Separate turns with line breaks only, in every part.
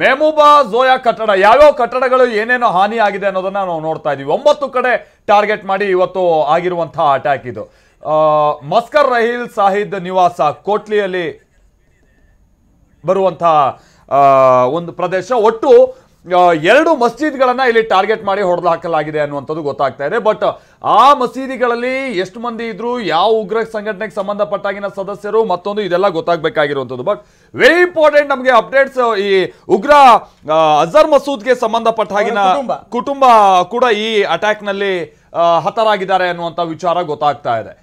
ಮೆಹಬೂಬಾ ಝೋಯಾ ಕಟ್ಟಡ, ಯಾವ್ಯಾವ ಕಟ್ಟಡಗಳು ಏನೇನೋ ಹಾನಿ ಆಗಿದೆ ಅನ್ನೋದನ್ನ ನಾವು ನೋಡ್ತಾ ಇದೀವಿ. 9 ಕಡೆ ಟಾರ್ಗೆಟ್ ಮಾಡಿ ಇವತ್ತು ಆಗಿರುವಂತಹ ಅಟ್ಯಾಕ್ ಇದು. ಮಸ್ಕರ್ ರಹೀಲ್ ಸಾಹಿದ್ ನಿವಾಸ ಕೋಟ್ಲಿಯಲ್ಲಿ ಬರುವಂತಹ ಒಂದು ಪ್ರದೇಶ. ಒಟ್ಟು 2 ಮಸೀದಿಗಳನ್ನ ಇಲ್ಲಿ ಟಾರ್ಗೆಟ್ ಮಾಡಿ ಹೊಡೆದು ಹಾಕಲಾಗಿದೆ ಅನ್ನುವಂಥದ್ದು ಗೊತ್ತಾಗ್ತಾ ಇದೆ. ಬಟ್ ಆ ಮಸೀದಿಗಳಲ್ಲಿ ಎಷ್ಟು ಮಂದಿ ಇದ್ರು, ಯಾವ ಉಗ್ರ ಸಂಘಟನೆಗೆ ಸಂಬಂಧಪಟ್ಟಾಗಿನ ಸದಸ್ಯರು, ಮತ್ತೊಂದು ಇದೆಲ್ಲ ಗೊತ್ತಾಗಬೇಕಾಗಿರುವಂಥದ್ದು. ಬಟ್ ವೆರಿ ಇಂಪಾರ್ಟೆಂಟ್ ನಮಗೆ ಅಪ್ಡೇಟ್ಸ್, ಈ ಉಗ್ರ ಅಜರ್ ಮಸೂದ್ಗೆ ಸಂಬಂಧಪಟ್ಟ ಹಾಗಿನ ಕುಟುಂಬ ಕೂಡ ಈ ಅಟ್ಯಾಕ್ ನಲ್ಲಿ ಹತರಾಗಿದ್ದಾರೆ ಅನ್ನುವಂಥ ವಿಚಾರ ಗೊತ್ತಾಗ್ತಾ ಇದೆ.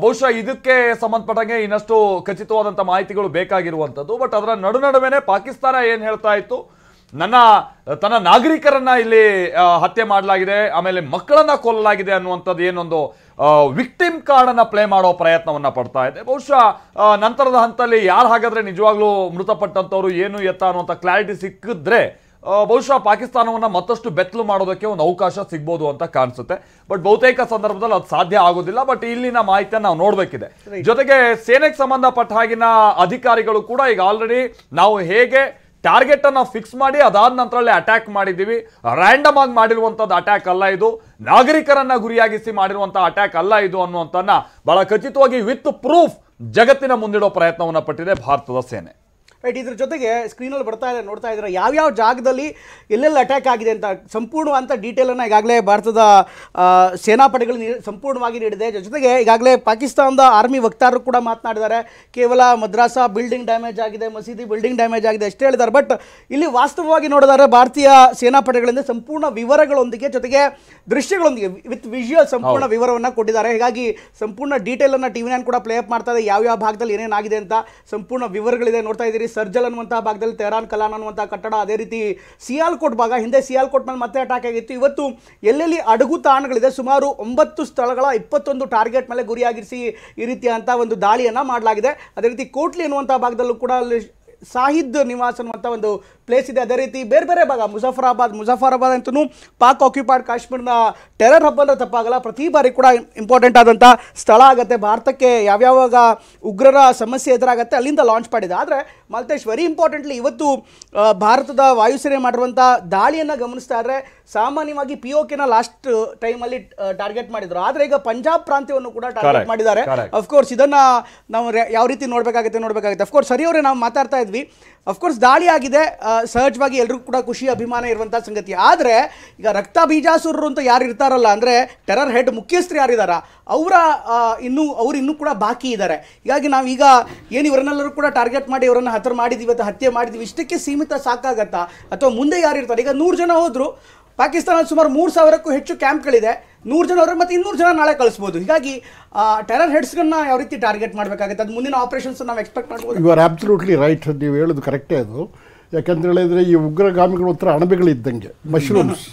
ಬಹುಶಃ ಇದಕ್ಕೆ ಸಂಬಂಧಪಟ್ಟಂಗೆ ಇನ್ನಷ್ಟು ಖಚಿತವಾದಂಥ ಮಾಹಿತಿಗಳು ಬೇಕಾಗಿರುವಂಥದ್ದು. ಬಟ್ ಅದರ ನಡುವೆನೇ ಪಾಕಿಸ್ತಾನ ಏನು ಹೇಳ್ತಾ ಇತ್ತು, ತನ್ನ ನಾಗರಿಕರನ್ನ ಇಲ್ಲಿ ಹತ್ಯೆ ಮಾಡಲಾಗಿದೆ, ಆಮೇಲೆ ಮಕ್ಕಳನ್ನ ಕೊಲ್ಲಲಾಗಿದೆ ಅನ್ನುವಂಥದ್ದು ಏನೊಂದು ವಿಕ್ಟಿಮ್ ಕಾರ್ಡ್ ಅನ್ನ ಪ್ಲೇ ಮಾಡೋ ಪ್ರಯತ್ನವನ್ನ ಪಡ್ತಾ ಇದೆ. ಬಹುಶಃ ನಂತರದ ಹಂತದಲ್ಲಿ ಯಾರು ಹಾಗಾದ್ರೆ ನಿಜವಾಗ್ಲೂ ಮೃತಪಟ್ಟಂತವ್ರು ಏನು ಎತ್ತ ಅನ್ನುವಂಥ ಕ್ಲಾರಿಟಿ ಸಿಕ್ಕಿದ್ರೆ ಬಹುಶಃ ಪಾಕಿಸ್ತಾನವನ್ನ ಮತ್ತಷ್ಟು ಬೆತ್ತಲು ಮಾಡೋದಕ್ಕೆ ಒಂದು ಅವಕಾಶ ಸಿಗ್ಬೋದು ಅಂತ ಕಾಣಿಸುತ್ತೆ. ಬಟ್ ಬಹುತೇಕ ಸಂದರ್ಭದಲ್ಲಿ ಅದು ಸಾಧ್ಯ ಆಗೋದಿಲ್ಲ. ಬಟ್ ಇಲ್ಲಿನ ಮಾಹಿತಿಯನ್ನು ನಾವು ನೋಡ್ಬೇಕಿದೆ. ಜೊತೆಗೆ ಸೇನೆಗೆ ಸಂಬಂಧಪಟ್ಟ ಹಾಗಿನ ಅಧಿಕಾರಿಗಳು ಕೂಡ ಈಗ ಆಲ್ರೆಡಿ ನಾವು ಹೇಗೆ ಟಾರ್ಗೆಟ್ ಅನ್ನ ಫಿಕ್ಸ್ ಮಾಡಿ ಅದಾದ ನಂತರಲ್ಲೇ ಅಟ್ಯಾಕ್ ಮಾಡಿದ್ದೀವಿ, ರ್ಯಾಂಡಮ್ ಆಗಿ ಮಾಡಿರುವಂಥದ್ದು ಅಟ್ಯಾಕ್ ಅಲ್ಲ ಇದು, ನಾಗರಿಕರನ್ನ ಗುರಿಯಾಗಿಸಿ ಮಾಡಿರುವಂತಹ ಅಟ್ಯಾಕ್ ಅಲ್ಲ ಇದು ಅನ್ನುವಂಥನ್ನ ಬಹಳ ಖಚಿತವಾಗಿ ವಿತ್ ಪ್ರೂಫ್ ಜಗತ್ತಿನ ಮುಂದಿಡೋ ಪ್ರಯತ್ನವನ್ನ ಪಟ್ಟಿದೆ ಭಾರತದ ಸೇನೆ.
ರೈಟ್. ಇದ್ರ ಜೊತೆಗೆ ಸ್ಕ್ರೀನಲ್ಲಿ ಬರ್ತಾ ಇದೆ, ನೋಡ್ತಾ ಇದ್ದಾರೆ ಯಾವ್ಯಾವ ಜಾಗದಲ್ಲಿ ಎಲ್ಲೆಲ್ಲಿ ಅಟ್ಯಾಕ್ ಆಗಿದೆ ಅಂತ ಸಂಪೂರ್ಣವಾದಂಥ ಡೀಟೇಲನ್ನು ಈಗಾಗಲೇ ಭಾರತದ ಸೇನಾಪಡೆಗಳು ಸಂಪೂರ್ಣವಾಗಿ ನೀಡಿದೆ. ಜೊತೆಗೆ ಈಗಾಗಲೇ ಪಾಕಿಸ್ತಾನದ ಆರ್ಮಿ ವಕ್ತಾರರು ಕೂಡ ಮಾತನಾಡಿದ್ದಾರೆ. ಕೇವಲ ಮದ್ರಾಸಾ ಬಿಲ್ಡಿಂಗ್ ಡ್ಯಾಮೇಜ್ ಆಗಿದೆ, ಮಸೀದಿ ಬಿಲ್ಡಿಂಗ್ ಡ್ಯಾಮೇಜ್ ಆಗಿದೆ ಅಷ್ಟೇ ಹೇಳಿದ್ದಾರೆ. ಬಟ್ ಇಲ್ಲಿ ವಾಸ್ತವವಾಗಿ ನೋಡಿದರೆ ಭಾರತೀಯ ಸೇನಾಪಡೆಗಳಿಂದ ಸಂಪೂರ್ಣ ವಿವರಗಳೊಂದಿಗೆ ಜೊತೆಗೆ ದೃಶ್ಯಗಳೊಂದಿಗೆ ವಿತ್ ವಿಜುವಲ್ ಸಂಪೂರ್ಣ ವಿವರವನ್ನು ಕೊಟ್ಟಿದ್ದಾರೆ. ಹೀಗಾಗಿ ಸಂಪೂರ್ಣ ಡೀಟೇಲನ್ನು TV9 ಕೂಡ ಪ್ಲೇ ಅಪ್ ಮಾಡ್ತಾ ಇದೆ. ಯಾವ್ಯಾವ ಭಾಗದಲ್ಲಿ ಏನೇನಾಗಿದೆ ಅಂತ ಸಂಪೂರ್ಣ ವಿವರಗಳಿದೆ. ನೋಡ್ತಾ ಇದ್ದೀರಿ, ಸರ್ಜಲ್ ಅನ್ನುವಂತಹ ಭಾಗದಲ್ಲಿ ತೆಹರಾನ್ ಕಲಾನ್ ಅನ್ನುವಂತಹ ಕಟ್ಟಡ, ಅದೇ ರೀತಿ ಸಿಯಾಲ್ಕೋಟ್ ಭಾಗ, ಹಿಂದೆ ಸಿಯಾಲ್ಕೋಟ್ ಮೇಲೆ ಮತ್ತೆ ಅಟ್ಯಾಕ್ ಆಗಿತ್ತು. ಇವತ್ತು ಎಲ್ಲೆಲ್ಲಿ ಅಡಗು ತಾಣಗಳಿದೆ ಸುಮಾರು 9 ಸ್ಥಳಗಳ 21 ಟಾರ್ಗೆಟ್ ಮೇಲೆ ಗುರಿಯಾಗಿರಿಸಿ ಈ ರೀತಿಯಾದಂಥ ಒಂದು ದಾಳಿಯನ್ನು ಮಾಡಲಾಗಿದೆ. ಅದೇ ರೀತಿ ಕೋಟ್ಲಿ ಅನ್ನುವಂಥ ಭಾಗದಲ್ಲೂ ಕೂಡ ಅಲ್ಲಿ ಸಾಹಿದ್ ನಿವಾಸ್ ಅನ್ನುವಂಥ ಒಂದು ಪ್ಲೇಸ್ ಇದೆ. ಅದೇ ರೀತಿ ಬೇರೆ ಬೇರೆ ಭಾಗ ಮುಜಫರಾಬಾದ್ ಅಂತೂ ಪಾಕ್ ಆಕ್ಯುಪೈಡ್ ಕಾಶ್ಮೀರ್ನ ಟೆರರ್ ಹಬ್ ಅಂದರೆ ತಪ್ಪಾಗಲ್ಲ, ಪ್ರತಿ ಬಾರಿ ಕೂಡ ಇಂಪಾರ್ಟೆಂಟ್ ಆದಂಥ ಸ್ಥಳ ಆಗುತ್ತೆ. ಭಾರತಕ್ಕೆ ಯಾವ್ಯಾವಾಗ ಉಗ್ರರ ಸಮಸ್ಯೆ ಎದುರಾಗುತ್ತೆ ಅಲ್ಲಿಂದ ಲಾಂಚ್ ಮಾಡಿದೆ. ಆದರೆ ಮಲ್ತೇಶ್, ವೆರಿ ಇಂಪಾರ್ಟೆಂಟ್ಲಿ ಇವತ್ತು ಭಾರತದ ವಾಯುಸೇನೆ ಮಾಡಿರುವಂಥ ದಾಳಿಯನ್ನು ಗಮನಿಸ್ತಾ ಇದ್ರೆ ಸಾಮಾನ್ಯವಾಗಿ POKನ ಲಾಸ್ಟ್ ಟೈಮಲ್ಲಿ ಟಾರ್ಗೆಟ್ ಮಾಡಿದ್ರು, ಆದರೆ ಈಗ ಪಂಜಾಬ್ ಪ್ರಾಂತ್ಯವನ್ನು ಕೂಡ ಟಾರ್ಗೆಟ್ ಮಾಡಿದ್ದಾರೆ. ಅಫ್ಕೋರ್ಸ್ ಇದನ್ನು ನಾವು ಯಾವ ರೀತಿ ನೋಡಬೇಕಾಗುತ್ತೆ. ಅಫ್ಕೋರ್ಸ್ ಸರಿಯವರೇ ನಾವು ಮಾತಾಡ್ತಾ ಇದ್ವಿ, ಅಫ್ಕೋರ್ಸ್ ದಾಳಿ ಆಗಿದೆ, ಸಹಜವಾಗಿ ಎಲ್ರಿಗೂ ಕೂಡ ಖುಷಿ ಅಭಿಮಾನ ಇರುವಂಥ ಸಂಗತಿ. ಆದರೆ ಈಗ ರಕ್ತ ಬೀಜಾಸುರರು ಅಂತ ಯಾರು ಇರ್ತಾರಲ್ಲ, ಅಂದರೆ ಟೆರರ್ ಹೆಡ್ ಮುಖ್ಯಸ್ಥರು ಯಾರಿದಾರ ಅವ್ರು ಇನ್ನೂ ಕೂಡ ಬಾಕಿ ಇದ್ದಾರೆ. ಹೀಗಾಗಿ ನಾವೀಗ ಏನು ಇವರನ್ನೆಲ್ಲರೂ ಕೂಡ ಟಾರ್ಗೆಟ್ ಮಾಡಿ ಇವರನ್ನು ಹತ್ಯೆ ಮಾಡಿದ್ವಿ ಇಷ್ಟಕ್ಕೆ ಸೀಮಿತ ಸಾಕಾಗತ್ತಾ, ಅಥವಾ ಮುಂದೆ ಯಾರು ಇರ್ತಾರೆ? ಈಗ 100 ಜನ ಹೋದ್ರು, ಪಾಕಿಸ್ತಾನದಲ್ಲಿ ಸುಮಾರು 3000ಕ್ಕೂ ಹೆಚ್ಚು ಕ್ಯಾಂಪ್ಗಳಿದೆ, 100 ಜನ ಹೋದ್ರೆ ಮತ್ತೆ 200 ಜನ ನಾಳೆ ಕಳಿಸ್ಬೋದು. ಹೀಗಾಗಿ ಟೆರರ್ ಹೆಡ್ಸ್ಗಳನ್ನ ಯಾವ ರೀತಿ ಟಾರ್ಗೆಟ್ ಮಾಡಬೇಕಾಗುತ್ತೆ, ಅದು ಮುಂದಿನ ಆಪರೇಷನ್ಸ್ ನಾವು ಎಕ್ಸ್ಪೆಕ್ಟ್ ಮಾಡ್ಬೋದು.
ಯು ಆರ್ ಅಬ್ಸಲ್ಯೂಟ್ಲಿ ರೈಟ್, ನೀವು ಹೇಳೋದು ಕರೆಕ್ಟೇ. ಅದು ಯಾಕಂತ ಹೇಳಿದ್ರೆ ಈ ಉಗ್ರಗಾಮಿಗಳು ಒಂಥರ ಅಣಬೆಗಳಿದ್ದಂಗೆ, ಮಶ್ರೂಮ್ಸ್.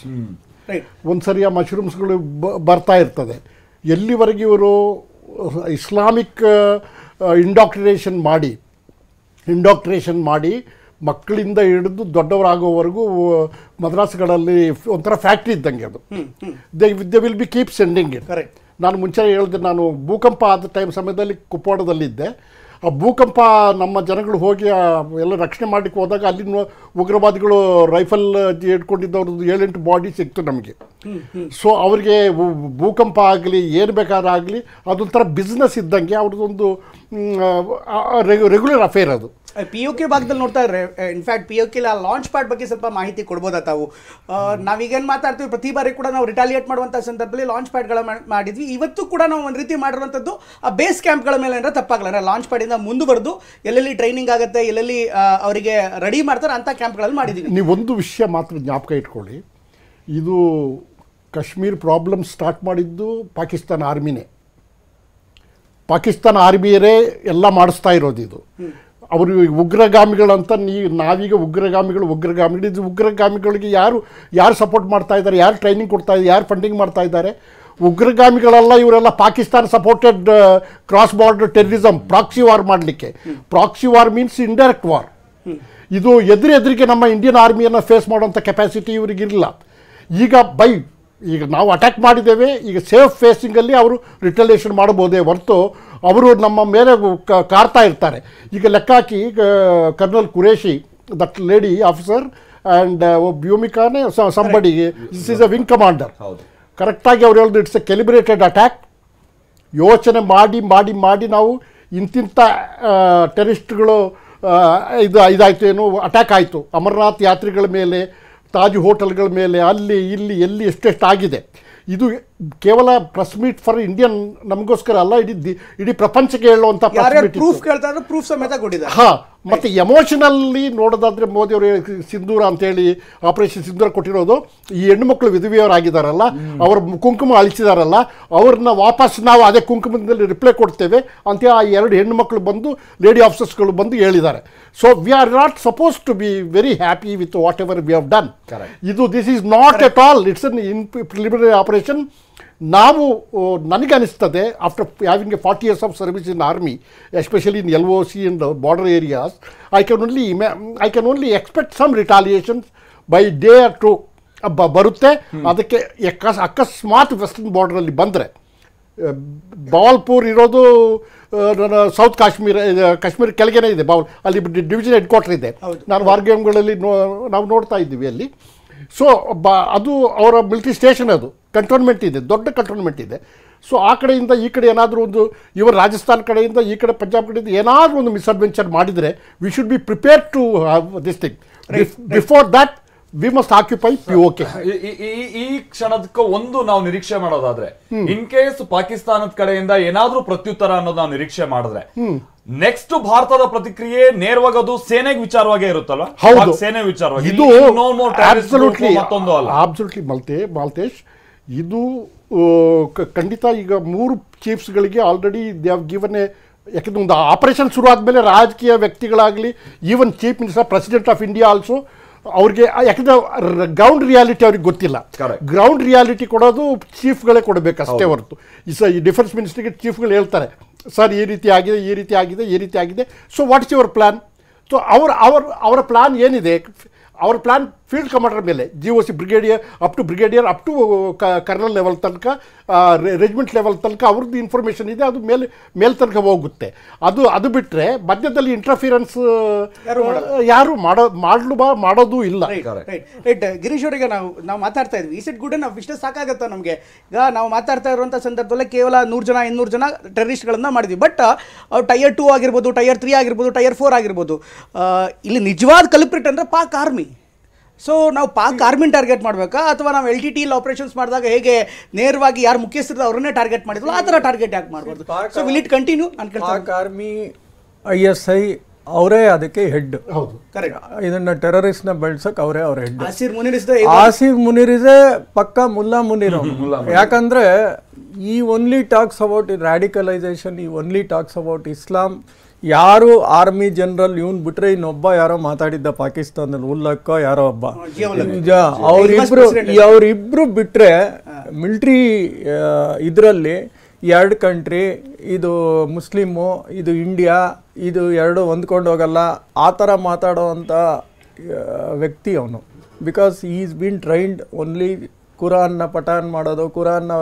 ಒಂದ್ಸರಿ ಆ ಮಶ್ರೂಮ್ಸ್ಗಳು ಬರ್ತಾ ಇರ್ತದೆ. ಎಲ್ಲಿವರೆಗೆ ಇವರು ಇಸ್ಲಾಮಿಕ್ ಇಂಡಾಕ್ಟ್ರಿನೇಷನ್ ಮಾಡಿ ಮಕ್ಕಳಿಂದ ಹಿಡಿದು ದೊಡ್ಡವರಾಗೋವರೆಗೂ ಮದ್ರಾಸ್ಗಳಲ್ಲಿ ಒಂಥರ ಫ್ಯಾಕ್ಟ್ರಿ ಇದ್ದಂಗೆ ಅದು. They will be keep sending it. ನಾನು ಮುಂಚೆ ಹೇಳಿದೆ, ನಾನು ಭೂಕಂಪ ಆದ ಸಮಯದಲ್ಲಿ ಕುಪ್ಪವಾಡದಲ್ಲಿದ್ದೆ. ಆ ಭೂಕಂಪ ನಮ್ಮ ಜನಗಳು ಹೋಗಿ ಎಲ್ಲ ರಕ್ಷಣೆ ಮಾಡಲಿಕ್ಕೆ ಹೋದಾಗ ಅಲ್ಲಿನ ಉಗ್ರವಾದಿಗಳು ರೈಫಲ್ ಇಟ್ಕೊಂಡಿದ್ದವ್ರದ್ದು 7-8 ಬಾಡಿ ಸಿಕ್ತು ನಮಗೆ. ಸೊ ಅವ್ರಿಗೆ ಭೂಕಂಪ ಆಗಲಿ ಏನು ಬೇಕಾದ್ರೂ ಆಗಲಿ ಅದೊಂಥರ ಬಿಸ್ನೆಸ್ ಇದ್ದಂಗೆ, ಅವ್ರದ್ದೊಂದು ರೆಗ್ಯುಲರ್ ಅಫೇರ್ ಅದು.
POK ಭಾಗದಲ್ಲಿ ನೋಡ್ತಾ ಇದ್ರೆ ಇನ್ಫ್ಯಾಕ್ಟ್ POK ಲಾಂಚ್ ಪ್ಯಾಡ್ ಬಗ್ಗೆ ಸ್ವಲ್ಪ ಮಾಹಿತಿ ಕೊಡ್ಬೋದಾ ತಾವು? ನಾವೀಗೇನು ಮಾತಾಡ್ತೀವಿ, ಪ್ರತಿ ಬಾರಿ ಕೂಡ ನಾವು ರಿಟಾಲಿಯೇಟ್ ಮಾಡುವಂಥ ಸಂದರ್ಭದಲ್ಲಿ ಲಾಂಚ್ ಪ್ಯಾಡ್ಗಳ ಮಾಡಿದ್ವಿ. ಇವತ್ತು ಕೂಡ ನಾವು ಒಂದು ರೀತಿ ಮಾಡಿರುವಂಥದ್ದು ಆ ಬೇಸ್ ಕ್ಯಾಂಪ್ಗಳ ಮೇಲೆ ಅಂದರೆ ತಪ್ಪಾಗಲ್ಲ, ಅಂದರೆ ಲಾಂಚ್ ಪ್ಯಾಡಿಂದ ಮುಂದುವರೆದು ಎಲ್ಲೆಲ್ಲಿ ಟ್ರೈನಿಂಗ್ ಆಗುತ್ತೆ, ಎಲ್ಲೆಲ್ಲಿ ಅವರಿಗೆ ರೆಡಿ ಮಾಡ್ತಾರೆ ಅಂಥ ಕ್ಯಾಂಪ್ಗಳಲ್ಲಿ ಮಾಡಿದ್ದೀವಿ.
ನೀವೊಂದು ವಿಷಯ ಮಾತ್ರ ಜ್ಞಾಪಕ ಇಟ್ಕೊಳ್ಳಿ, ಇದು ಕಾಶ್ಮೀರ್ ಪ್ರಾಬ್ಲಮ್ ಸ್ಟಾರ್ಟ್ ಮಾಡಿದ್ದು ಪಾಕಿಸ್ತಾನ ಆರ್ಮಿಯರೇ ಎಲ್ಲ ಮಾಡಿಸ್ತಾ ಇರೋದು. ಇದು ಅವರು ಉಗ್ರಗಾಮಿಗಳಂತ ನಾವೀಗ ಉಗ್ರಗಾಮಿಗಳು ಇದು ಉಗ್ರಗಾಮಿಗಳಿಗೆ ಯಾರು ಸಪೋರ್ಟ್ ಮಾಡ್ತಾ ಇದ್ದಾರೆ, ಯಾರು ಟ್ರೈನಿಂಗ್ ಕೊಡ್ತಾ ಇದ್ದಾರೆ, ಯಾರು ಫಂಡಿಂಗ್ ಮಾಡ್ತಾ ಇದ್ದಾರೆ? ಉಗ್ರಗಾಮಿಗಳೆಲ್ಲ ಇವರೆಲ್ಲ Pakistan supported cross border terrorism, proxy war ಮಾಡಲಿಕ್ಕೆ. Proxy war means indirect war. ಇದು ಎದುರಿಗೆ ನಮ್ಮ ಇಂಡಿಯನ್ ಆರ್ಮಿಯನ್ನು ಫೇಸ್ ಮಾಡುವಂಥ ಕೆಪಾಸಿಟಿ ಇವರಿಗಿರಲಿಲ್ಲ. ಈಗ ನಾವು ಅಟ್ಯಾಕ್ ಮಾಡಿದ್ದೇವೆ, ಈಗ ಸೇಫ್ ಫೇಸಿಂಗಲ್ಲಿ ಅವರು ರಿಟಲಿಯೇಷನ್ ಮಾಡ್ಬೋದೇ ಹೊರತು ಅವರು ನಮ್ಮ ಮೇಲೆ ಕಾರ್ತಾ ಇರ್ತಾರೆ. ಈಗ ಲೆಕ್ಕ ಹಾಕಿ colonel Qureshi that lady officer and ವ್ಯೂಮಿಕಾನೇ ಸಂಬಡಿಗೆ this is a wing commander. ಕರೆಕ್ಟಾಗಿ ಅವ್ರು ಹೇಳಿದ್ರು ಇಟ್ಸ್ ಎ ಕ್ಯಾಲಿಬ್ರೇಟೆಡ್ ಅಟ್ಯಾಕ್. ಯೋಚನೆ ಮಾಡಿ ಮಾಡಿ ಮಾಡಿ ನಾವು ಇಂತಿಂಥ ಟೆರರಿಸ್ಟ್ಗಳು ಇದಾಯಿತು, ಏನು ಅಟ್ಯಾಕ್ ಆಯಿತು ಅಮರನಾಥ್ ಯಾತ್ರಿಗಳ ಮೇಲೆ, ತಾಜ್ ಹೋಟೆಲ್ಗಳ ಮೇಲೆ, ಅಲ್ಲಿ ಇಲ್ಲಿ ಎಲ್ಲಿ ಎಷ್ಟೆಷ್ಟು ಆಗಿದೆ. ಇದು ಕೇವಲ ಪ್ರೆಸ್ ಮೀಟ್ ಫಾರ್ ಇಂಡಿಯನ್ ನಮಗೋಸ್ಕರ ಅಲ್ಲ, ಇಡೀ ಪ್ರಪಂಚಕ್ಕೆ ಹೇಳುವಂಥ
ಪ್ರೂಫ್ ಕೇಳ್ತಾ ಇದ್ರೆ ಪ್ರೂಫ್ ಸಮೇತ ಕೊಟ್ಟಿದ್ದಾರೆ.
ಹಾಂ, ಮತ್ತು ಎಮೋಷನಲ್ಲಿ ನೋಡೋದಾದರೆ ಮೋದಿಯವರು ಸಿಂಧೂರ ಅಂತೇಳಿ ಆಪರೇಷನ್ ಸಿಂಧೂರ ಕೊಟ್ಟಿರೋದು, ಈ ಹೆಣ್ಣುಮಕ್ಕಳು ವಿಧವೆಯವರಾಗಿದ್ದಾರಲ್ಲ, ಅವ್ರ ಕುಂಕುಮ ಅಳಿಸಿದಾರಲ್ಲ, ಅವ್ರನ್ನ ವಾಪಸ್ ನಾವು ಅದೇ ಕುಂಕುಮದಲ್ಲಿ ರಿಪ್ಲೈ ಕೊಡ್ತೇವೆ ಅಂತ ಆ 2 ಹೆಣ್ಣು ಮಕ್ಕಳು ಬಂದು ಲೇಡಿ ಆಫೀಸರ್ಸ್ಗಳು ಬಂದು ಹೇಳಿದ್ದಾರೆ. So we are not suppose to be very happy with whatever we have done. This is not at all, it's an preliminary operation. ನಾವು ನನಗೆ ಅನಿಸ್ತದೆ after having a 40 years of service in army, especially in LOC and border areas, I can only expect some retaliations by day or two ಬರುತ್ತೆ. ಅದಕ್ಕೆ ಅಕಸ್ಮಾತ್ western ಬಾರ್ಡ್ರಲ್ಲಿ ಬಂದರೆ, ಬಾವಲ್ಪುರ್ ಇರೋದು south Kashmir ಕೆಳಗೇನೆ ಇದೆ, ಅಲ್ಲಿ ಡಿವಿಷನ್ ಹೆಡ್ ಕ್ವಾರ್ಟರ್ ಇದೆ. ನಾನು ವಾರ್ಗೇಮ್ಗಳಲ್ಲಿ ನಾವು ನೋಡ್ತಾ ಇದ್ದೀವಿ ಅಲ್ಲಿ. ಸೊ ಅದು ಅವರ ಮಿಲಿಟರಿ ಸ್ಟೇಷನ್, ಅದು ಕಂಟೋನ್ಮೆಂಟ್ ಇದೆ, ದೊಡ್ಡ ಕಂಟೋನ್ಮೆಂಟ್ ಇದೆ. ಸೊ ಆ ಕಡೆಯಿಂದ ಈ ಕಡೆ ಏನಾದರೂ ಒಂದು, ಇವರು ರಾಜಸ್ಥಾನ್ ಕಡೆಯಿಂದ ಈ ಕಡೆ ಪಂಜಾಬ್ ಕಡೆಯಿಂದ ಏನಾದರೂ ಒಂದು ಮಿಸ್ಅಡ್ವೆಂಚರ್ ಮಾಡಿದರೆ we should be prepare to have this thing. Before that we must occupy POK.
ಈ ಕ್ಷಣದಕ್ಕೆ ಒಂದು ನಾವು ನಿರೀಕ್ಷೆ ಮಾಡೋದಾದ್ರೆ, ಇನ್ ಕೇಸ್ ಪಾಕಿಸ್ತಾನದ ಕಡೆಯಿಂದ ಏನಾದ್ರೂ ಪ್ರತ್ಯುತ್ತರ ಅನ್ನೋದು ನಾವು ನಿರೀಕ್ಷೆ ಮಾಡಿದ್ರೆ, ನೆಕ್ಸ್ಟ್ ಭಾರತದ ಪ್ರತಿಕ್ರಿಯೆ ನೇರವಾಗಿ ಅದು ಸೇನೆಗೆ ವಿಚಾರವಾಗೇ ಇರುತ್ತಲ್ಲ.
ಹೌದು,
ಸೇನೆ ವಿಚಾರವಾಗಿ
ಇದು
ಮತ್ತೊಂದು ಅಲ್ಲ.
ಅಬ್ಸಲ್ಯೂಟ್ಲಿ ಮಾಲ್ತೇಶ್, ಇದು ಖಂಡಿತ. ಈಗ 3 ಚೀಫ್ಸ್ಗಳಿಗೆ already they have given a, ಯಾಕೆಂದ್ರೆ ಒಂದು ಆಪರೇಷನ್ ಶುರು ಆದಮೇಲೆ ರಾಜಕೀಯ ವ್ಯಕ್ತಿಗಳಾಗಲಿ, even chief minister, president of India also, ಅವ್ರಿಗೆ ಯಾಕಂದರೆ ಗ್ರೌಂಡ್ ರಿಯಾಲಿಟಿ ಅವ್ರಿಗೆ ಗೊತ್ತಿಲ್ಲ. ಗ್ರೌಂಡ್ ರಿಯಾಲಿಟಿ ಕೊಡೋದು ಚೀಫ್ಗಳೇ ಕೊಡಬೇಕು ಅಷ್ಟೇ ಹೊರತು. ಈ ಡಿಫೆನ್ಸ್ ಮಿನಿಸ್ಟ್ರಿಗೆ ಚೀಫ್ಗಳು ಹೇಳ್ತಾರೆ, ಸರ್ ಈ ರೀತಿ ಆಗಿದೆ, ಈ ರೀತಿ ಆಗಿದೆ, ಈ ರೀತಿ ಆಗಿದೆ, so what's your plan? So ಅವರ ಪ್ಲ್ಯಾನ್ ಏನಿದೆ, ಅವ್ರ ಪ್ಲ್ಯಾನ್ ಫೀಲ್ಡ್ ಕಮಾಂಡರ್ ಮೇಲೆ, GOC brigadier up to colonel level ತನಕ, ರೆಜಿಮೆಂಟ್ ಲೆವೆಲ್ ತನಕ ಅವ್ರದ್ದು ಇನ್ಫಾರ್ಮೇಷನ್ ಇದೆ, ಅದು ಮೇಲ್ ತನಕ ಹೋಗುತ್ತೆ. ಅದು ಬಿಟ್ಟರೆ ಮಧ್ಯದಲ್ಲಿ ಇಂಟರ್ಫಿರೆನ್ಸ್ ಯಾರು ಮಾಡೋದು ಇಲ್ಲ.
ರೈಟ್ ಗಿರೀಶ್ ಅವರಿಗೆ ನಾವು ಮಾತಾಡ್ತಾ ಇದ್ವಿ, ಈಸ್ ಇಟ್ ಗುಡ್ ನಾವು ಇಷ್ಟೇ ಸಾಕಾಗತ್ತಾ ನಮಗೆ? ಈಗ ನಾವು ಮಾತಾಡ್ತಾ ಇರುವಂಥ ಸಂದರ್ಭದಲ್ಲಿ ಕೇವಲ 100 ಜನ 200 ಜನ ಟೆರರಿಸ್ಟ್ಗಳನ್ನು ಮಾಡಿದ್ವಿ. ಬಟ್ ಟೈರ್ 2 ಆಗಿರ್ಬೋದು, ಟೈರ್ 3 ಆಗಿರ್ಬೋದು, ಟೈರ್ 4 ಆಗಿರ್ಬೋದು, ಇಲ್ಲಿ ನಿಜವಾದ ಕಲ್ಪ್ರಿಟ್ ಅಂದರೆ ಪಾಕ್ ಆರ್ಮಿ. ಸೊ ನಾವು ಪಾಕ್ ಆರ್ಮಿನ ಟಾರ್ಗೆಟ್ ಮಾಡಬೇಕಾ, ಅಥವಾ ನಾವು LTT ಆಪರೇಷನ್ಸ್ ಮಾಡಿದಾಗ ಹೇಗೆ ನೇರವಾಗಿ ಯಾರು ಮುಖ್ಯಸ್ಥರು ಅವ್ರನ್ನೇ ಟಾರ್ಗೆಟ್ ಮಾಡಿದ್ವಲ್ಲ ಆ ಥರ ಟಾರ್ಗೆಟ್ ಯಾಕೆ ಮಾಡಬಾರ್ದು? So will it continue?
Pak army ISI ಅವರೇ ಅದಕ್ಕೆ ಹೆಡ್.
ಹೌದು, ಕರೆಕ್ಟ್.
ಇದನ್ನ ಟೆರರಿಸ್ಟ್ನ ಬೆಳ್ಸಕ್ ಅವರೇ ಅವ್ರ ಹೆಡ್.
ಆಸಿಫ್
ಮುನೀರ್ ಇಸ್ ಪಕ್ಕ ಮುಲ್ಲಾ ಮುನೀರ್. ಯಾಕಂದ್ರೆ ಈ ಓನ್ಲಿ ಟಾಕ್ಸ್ ಅಬೌಟ್ ರ್ಯಾಡಿಕಲೈಸೇಷನ್, ಈ ಓನ್ಲಿ ಟಾಕ್ಸ್ ಅಬೌಟ್ ಇಸ್ಲಾಂ. ಯಾರು ಆರ್ಮಿ ಜನರಲ್ ಇವನ್ ಬಿಟ್ರೆ ಇನ್ನೊಬ್ಬ ಯಾರೋ ಮಾತಾಡಿದ್ದ ಪಾಕಿಸ್ತಾನದಲ್ಲಿ, ಉಲ್ಲಕ್ಕ ಯಾರೋ ಒಬ್ಬ, ಅವ್ರಿಬ್ರು ಬಿಟ್ರೆ ಮಿಲಿಟ್ರಿ ಇದರಲ್ಲಿ 2 ಕಂಟ್ರಿ, ಇದು ಮುಸ್ಲಿಮು, ಇದು ಇಂಡಿಯಾ, ಇದು 2 ಹೊಂದ್ಕೊಂಡು ಹೋಗಲ್ಲ, ಆ ಥರ ಮಾತಾಡೋ ಅಂಥ ವ್ಯಕ್ತಿ ಅವನು. Because is been trained only ಕುರಾನ್ನ ಪಠಾನ್ ಮಾಡೋದು, ಕುರಾನ್ನ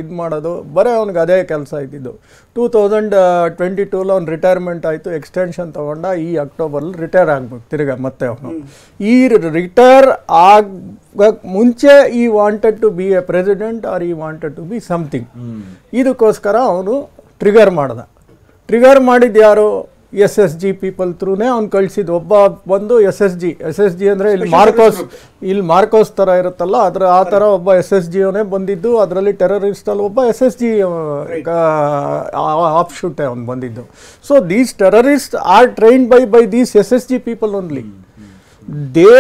ಇದು ಮಾಡೋದು, ಬರೀ ಅವ್ನಿಗೆ ಅದೇ ಕೆಲಸ ಇದ್ದಿದ್ದು. 2022 ಅವ್ನು ರಿಟೈರ್ಮೆಂಟ್ ಆಯಿತು, ಎಕ್ಸ್ಟೆನ್ಷನ್ ತೊಗೊಂಡ, ಈ ಅಕ್ಟೋಬರ್ಲಿ ರಿಟೈರ್ ಆಗ್ಬೇಕು ತಿರ್ಗಾ ಮತ್ತೆ ಅವನು. ಈ ರಿಟೈರ್ ಆಗಕ್ಕೆ ಮುಂಚೆ he wanted to be a president or he wanted to be something. ಇದಕ್ಕೋಸ್ಕರ ಅವನು ಟ್ರಿಗರ್ ಟ್ರಿಗರ್ ಮಾಡಿದ್ದು ಯಾರು? SSG ಪೀಪಲ್ ಥ್ರೂನೇ ಅವ್ನು ಕಳಿಸಿದ್ದು. ಒಬ್ಬ ಬಂದು SSG ಅಂದರೆ ಇಲ್ಲಿ ಮಾರ್ಕೋಸ್ ಥರ ಇರುತ್ತಲ್ಲ, ಆ ಥರ ಒಬ್ಬ SSG ಅವನೇ ಬಂದಿದ್ದು. ಅದರಲ್ಲಿ ಟೆರರಿಸ್ಟಲ್ಲಿ ಒಬ್ಬ SSG ಆಫ್ ಶೂಟೇ ಅವ್ನು ಬಂದಿದ್ದು. So these terrorist are trained by these SSG people only. They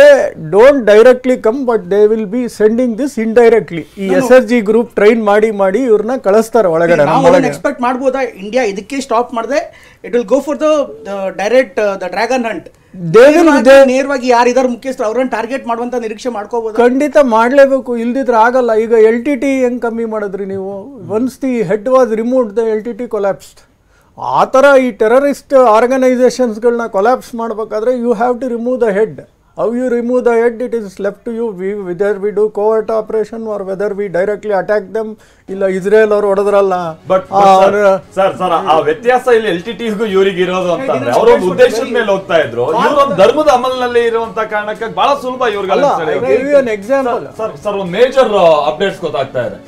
don't directly come, but they will be sending this indirectly. ಈ SSG ಗ್ರೂಪ್ ಟ್ರೈನ್ ಮಾಡಿ ಇವ್ರನ್ನ ಕಳಿಸ್ತಾರೆ ಒಳಗಡೆ.
ಎಕ್ಸ್ಪೆಕ್ಟ್ ಮಾಡ್ಬೋದಾ ಇಂಡಿಯಾ ಇದಕ್ಕೆ ಸ್ಟಾಪ್ ಮಾಡದೆ it will go for the direct the dragon Hunt? ನೇರವಾಗಿ ಯಾರಿದಾರು ಮುಖ್ಯಸ್ಥರು ಅವ್ರನ್ನ ಟಾರ್ಗೆಟ್ ಮಾಡುವಂತ ನಿರೀಕ್ಷೆ ಮಾಡ್ಕೋಬಹುದು?
ಖಂಡಿತ ಮಾಡಲೇಬೇಕು, ಇಲ್ದಿದ್ರೆ ಆಗಲ್ಲ. ಈಗ LTT ಹೆಂಗ್ ಕಮ್ಮಿ ಮಾಡಿದ್ರಿ ನೀವು? Once the head was removed, the LTT collapsed. ಆ ಥರ ಈ ಟೆರರಿಸ್ಟ್ ಆರ್ಗನೈಸೇಷನ್ಸ್ಗಳನ್ನ ಕೊಲ್ಯಾಪ್ಸ್ ಮಾಡಬೇಕಾದ್ರೆ you have to remove the head. how you remove the head, it is left to you. Whether we do covert operation or whether we directly attack them. ಇಲ್ಲ Israel ಅವ್ರು ಹೊಡೆದ್ರಲ್ಲ.
But sir ಆ ವ್ಯತ್ಯಾಸ ಇಲ್ಲಿ LTTಗೂ ಇವ್ರಿಗೆ ಇರೋದು ಅಂತಂದ್ರೆ ಅವ್ರ ಒಂದು ಉದ್ದೇಶದ ಮೇಲೆ ಹೋಗ್ತಾ ಇದ್ರು, ಇವ್ರೊಂದು ಧರ್ಮದ ಅಮಲ್ನಲ್ಲಿ ಇರುವಂತ ಕಾರಣಕ್ಕೆ ಬಹಳ ಸುಲಭ ಇವ್ರಿಗೆ.
ಎಕ್ಸಾಂಪಲ್
ಸರ್ ಒಂದು ಮೇಜರ್ ಅಪ್ಡೇಟ್ಸ್ ಗೊತ್ತಾಗ್ತಾ ಇದೆ.